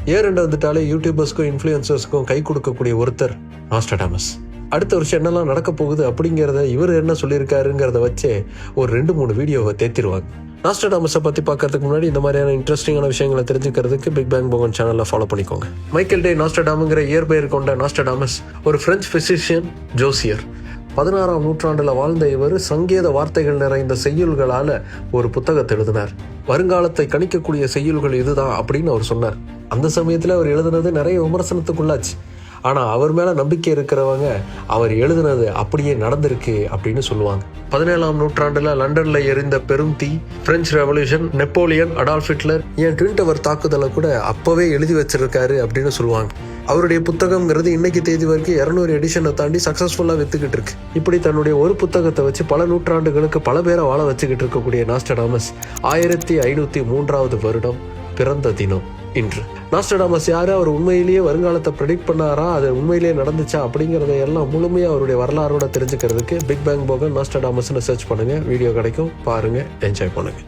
Year வந்துட்டாலே யூடியூபர்ஸ்க்கும் இன்ஃப்ளூயன்சர்ஸ்க்கும் கை கொடுக்கக்கூடிய ஒருத்தர் நாஸ்ட்ராடமஸ். அடுத்த வருஷம் என்னெல்லாம் நடக்க போகுது அப்படிங்கிறத இவர் என்ன சொல்லியிருக்காருங்கிறத வச்சே ஒரு 2-3 வீடியோவை தேத்திருவாங்க. நாஸ்ட்ராடமஸை பற்றி பார்க்கறதுக்கு முன்னாடி இந்த மாதிரியான இன்ட்ரெஸ்டிங்கான விஷயங்களை தெரிஞ்சுக்கிறதுக்கு பிக் பேங் போகன் சேனலில் ஃபாலோ பண்ணிக்கோங்க. மைக்கேல் டே நாஸ்ட்ராடாமுங்கிற இயற்பெயர் கொண்ட நாஸ்ட்ராடமஸ் ஒரு பிரெஞ்சு பிசிஷியன், ஜோசியர். 16ஆம் நூற்றாண்டுல வாழ்ந்த இவர் சங்கேத வார்த்தைகள் நிறைந்த செய்யுள்களால ஒரு புத்தகத்தை எழுதினார். வருங்காலத்தை கணிக்கக்கூடிய செய்யுள்கள் இதுதான் அப்படின்னு அவர் சொன்னார். அந்த சமயத்துல அவர் எழுதுனது நிறைய விமர்சனத்துக்குள்ளாச்சு. ஆனா அவர் மேல நம்பிக்கை இருக்கிறவங்க அவர் எழுதுனது அப்படியே நடந்திருக்கு அப்படின்னு சொல்லுவாங்க. 17ஆம் நூற்றாண்டுல லண்டன்ல எரிந்த பெரும் தீ, French revolution, Napoleon, Adolf Hitler, ஏன் ட்வின் டவர் தாக்குதலை கூட அப்பவே எழுதி வச்சிருக்காரு அப்படின்னு சொல்லுவாங்க. அவருடைய புத்தகம்ங்கிறது இன்னைக்கு தேதி வரைக்கும் 200 எடிஷனை தாண்டி சக்சஸ்ஃபுல்லா வித்துக்கிட்டு இருக்கு. இப்படி தன்னுடைய ஒரு புத்தகத்தை வச்சு பல நூற்றாண்டுகளுக்கு பல பேரை வாழ வச்சுக்கிட்டு இருக்கக்கூடிய நாஸ்ட்ராடமஸ் 1503ஆவது வருடம் பிறந்த தினம் இன்று. நாஸ்ட்ராடமஸ் யாரு, அவர் உண்மையிலேயே வருங்காலத்தை ப்ரெடிக்ட் பண்ணாரா, அது உண்மையிலேயே நடந்துச்சா அப்படிங்கிறத எல்லாம் முழுமையாக அவருடைய வரலாறோட தெரிஞ்சுக்கிறதுக்கு பிக் பேங் போகன் நாஸ்ட்ராடமஸ்னு சர்ச் பண்ணுங்க. வீடியோ கிடைக்கும், பாருங்க, என்ஜாய் பண்ணுங்க.